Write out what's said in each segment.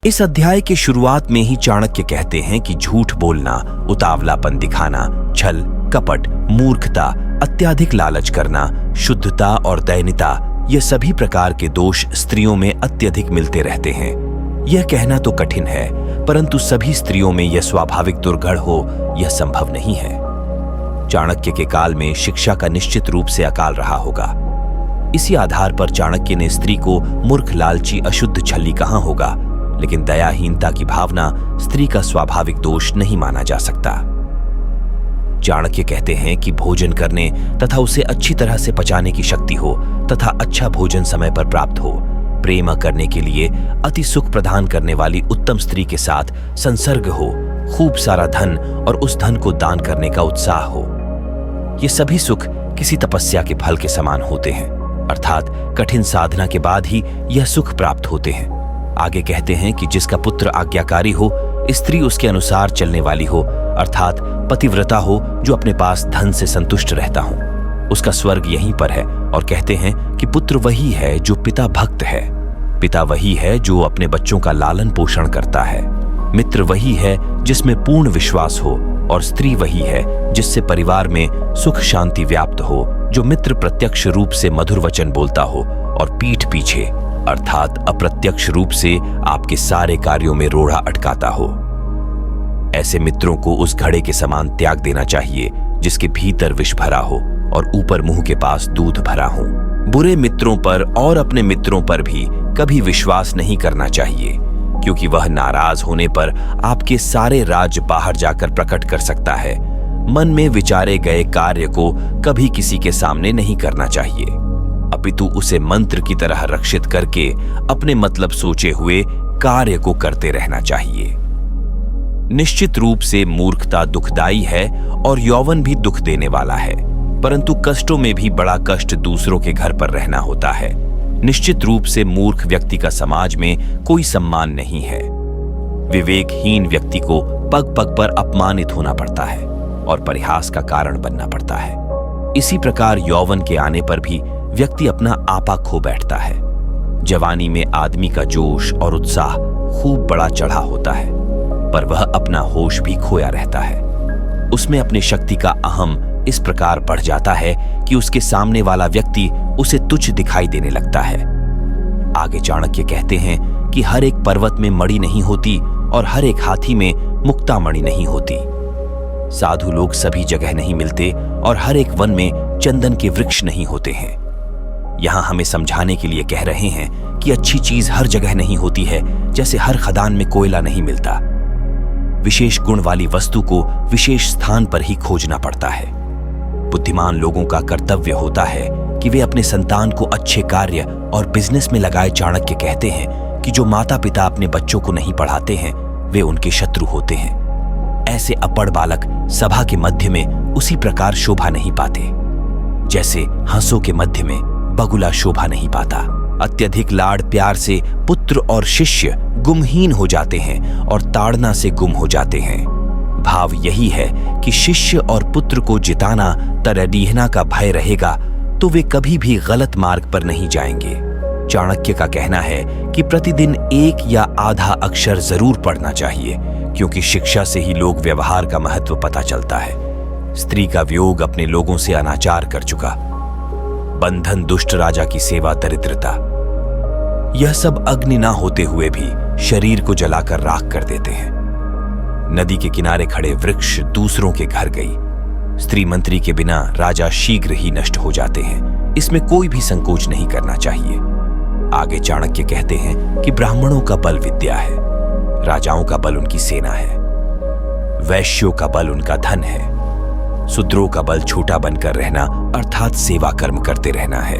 इस अध्याय के शुरुआत में ही चाणक्य कहते हैं कि झूठ बोलना, उतावलापन दिखाना, छल, कपट, मूर्खता, अत्याधिक लालच करना, शुद्धता और दयनीयता, ये सभी प्रकार के दोष स्त्रियों में अत्यधिक मिलते रहते हैं। यह कहना तो कठिन है, परंतु सभी स्त्रियों में यह स्वाभाविक दुर्गुण हो, यह संभव नहीं है। चाणक्य के काल में शिक्षा का निश्चित रूप से अकाल रहा होगा। इसी आधार पर चाणक्य ने स्त्री को मूर्ख, लालची, अशुद्ध, छली कहा होगा, लेकिन दयाहीनता की भावना स्त्री का स्वाभाविक दोष नहीं माना जा सकता। चाणक्य कहते हैं कि भोजन करने तथा उसे अच्छी तरह से पचाने की शक्ति हो तथा अच्छा भोजन समय पर प्राप्त हो, प्रेम करने के लिए अति सुख प्रदान करने वाली उत्तम स्त्री के साथ संसर्ग हो, खूब सारा धन और उस धन को दान करने का उत्साह हो। ये सभी सुख किसी तपस्या के फल के समान होते हैं, अर्थात कठिन साधना के बाद ही यह सुख प्राप्त होते हैं। आगे कहते हैं कि जिसका पुत्र आज्ञाकारी हो, स्त्री उसके अनुसार चलने वाली हो, अर्थात पतिव्रता हो, जो अपने पास धन से संतुष्ट रहता हो, उसका स्वर्ग यहीं पर है। और कहते हैं कि पुत्र वही है जो पिता भक्त है, पिता वही है जो अपने बच्चों का लालन पोषण करता है, मित्र वही है जिसमें पूर्ण विश्वास हो, और स्त्री वही है जिससे परिवार में सुख शांति व्याप्त हो, जो मित्र प्रत्यक्ष रूप से मधुर वचन बोलता हो और पीठ पीछे अर्थात अप्रत्यक्ष रूप से आपके सारे कार्यों में रोड़ा अटकाता हो। ऐसे मित्रों को उस घड़े के समान त्याग देना चाहिए जिसके भीतर विष भरा हो और ऊपर मुंह के पास दूध भरा हो। बुरे मित्रों पर और अपने मित्रों पर भी कभी विश्वास नहीं करना चाहिए, क्योंकि वह नाराज होने पर आपके सारे राज बाहर जाकर प्रकट कर सकता है। मन में विचारे गए कार्य को कभी किसी के सामने नहीं करना चाहिए, अपितु उसे मंत्र की तरह रक्षित करके अपने मतलब सोचे हुए कार्य को करते रहना चाहिए। निश्चित रूप से मूर्खता दुखदायी है और यौवन भी दुख देने वाला है, परंतु कष्टों में भी बड़ा कष्ट दूसरों के घर पर रहना होता है। निश्चित रूप से मूर्ख व्यक्ति का समाज में कोई सम्मान नहीं है। विवेकहीन व्यक्ति को पग पग पर अपमानित होना पड़ता है और परिहास का कारण बनना पड़ता है। इसी प्रकार यौवन के आने पर भी व्यक्ति अपना आपा खो बैठता है। जवानी में आदमी का जोश और उत्साह खूब बड़ा चढ़ा होता है, पर वह अपना होश भी खोया रहता है। उसमें अपनी शक्ति का अहम इस प्रकार बढ़ जाता है कि उसके सामने वाला व्यक्ति उसे तुच्छ दिखाई देने लगता है। आगे चाणक्य कहते हैं कि हर एक पर्वत में मणि नहीं होती और हर एक हाथी में मुक्ता मणि नहीं होती। साधु लोग सभी जगह नहीं मिलते और हर एक वन में चंदन के वृक्ष नहीं होते हैं। यहां हमें समझाने के लिए कह रहे हैं कि अच्छी चीज हर जगह नहीं होती है, जैसे हर खदान में कोयला नहीं मिलता। विशेष गुण वाली वस्तु को विशेष स्थान पर ही खोजना पड़ता है। बुद्धिमान लोगों का कर्तव्य होता है कि वे अपने संतान को अच्छे कार्य और बिजनेस में लगाए। चाणक्य कहते हैं कि जो माता पिता अपने बच्चों को नहीं पढ़ाते हैं, वे उनके शत्रु होते हैं। ऐसे अपढ़ बालक सभा के मध्य में उसी प्रकार शोभा नहीं पाते, जैसे हंसों के मध्य में बगुला शोभा नहीं पाता। अत्यधिक लाड़ प्यार से पुत्र और शिष्य गुमहीन हो जाते हैं और ताड़ना से गुम हो जाते हैं। भाव यही है कि शिष्य और पुत्र को जिताना तरडीहना का भय रहेगा तो वे कभी भी गलत मार्ग पर नहीं जाएंगे। चाणक्य का कहना है कि प्रतिदिन एक या आधा अक्षर जरूर पढ़ना चाहिए, क्योंकि शिक्षा से ही लोग व्यवहार का महत्व पता चलता है। स्त्री का वियोग अपने लोगों से अनाचार कर चुका। बंधन दुष्ट राजा की सेवा दरिद्रता, यह सब अग्नि ना होते हुए भी शरीर को जलाकर राख कर देते हैं। नदी के किनारे खड़े वृक्ष दूसरों के घर गई। स्त्री मंत्री के बिना राजा शीघ्र ही नष्ट हो जाते हैं। इसमें कोई भी संकोच नहीं करना चाहिए। आगे चाणक्य कहते हैं कि ब्राह्मणों का बल विद्या है, राजाओं का बल उनकी सेना है, वैश्यों का बल उनका धन है, शूद्रों का बल छोटा बनकर रहना अर्थात सेवा कर्म करते रहना है।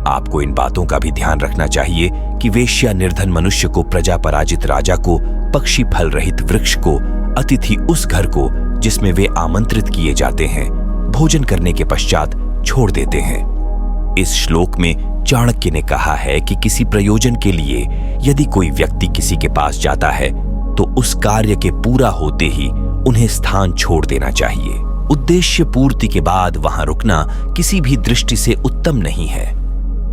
आपको इन बातों का भी ध्यान रखना चाहिए कि वेश्या निर्धन मनुष्य को, प्रजा पराजित राजा को, पक्षी फल रहित वृक्ष को, अतिथि उस घर को जिसमें वे आमंत्रित किए जाते हैं, भोजन करने के पश्चात छोड़ देते हैं। इस श्लोक में चाणक्य ने कहा है कि किसी प्रयोजन के लिए यदि कोई व्यक्ति किसी के पास जाता है तो उस कार्य के पूरा होते ही उन्हें स्थान छोड़ देना चाहिए। उद्देश्य पूर्ति के बाद वहां रुकना किसी भी दृष्टि से उत्तम नहीं है।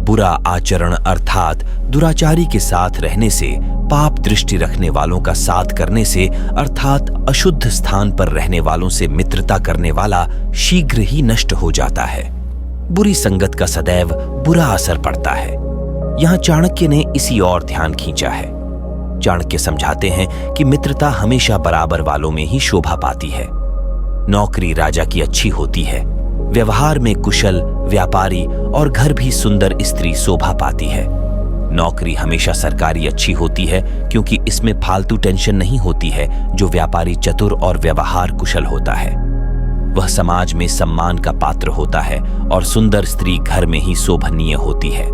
बुरा आचरण अर्थात दुराचारी के साथ रहने से, पाप दृष्टि रखने वालों का साथ करने से अर्थात अशुद्ध स्थान पर रहने वालों से मित्रता करने वाला शीघ्र ही नष्ट हो जाता है। बुरी संगत का सदैव बुरा असर पड़ता है। यहाँ चाणक्य ने इसी और ध्यान खींचा है। चाणक्य समझाते हैं कि मित्रता हमेशा बराबर वालों में ही शोभा पाती है। नौकरी राजा की अच्छी होती है, व्यवहार में कुशल व्यापारी और घर भी सुंदर स्त्री शोभा पाती है। नौकरी हमेशा सरकारी अच्छी होती है क्योंकि इसमें फालतू टेंशन नहीं होती है। जो व्यापारी चतुर और व्यवहार कुशल होता है वह समाज में सम्मान का पात्र होता है और सुंदर स्त्री घर में ही शोभनीय होती है।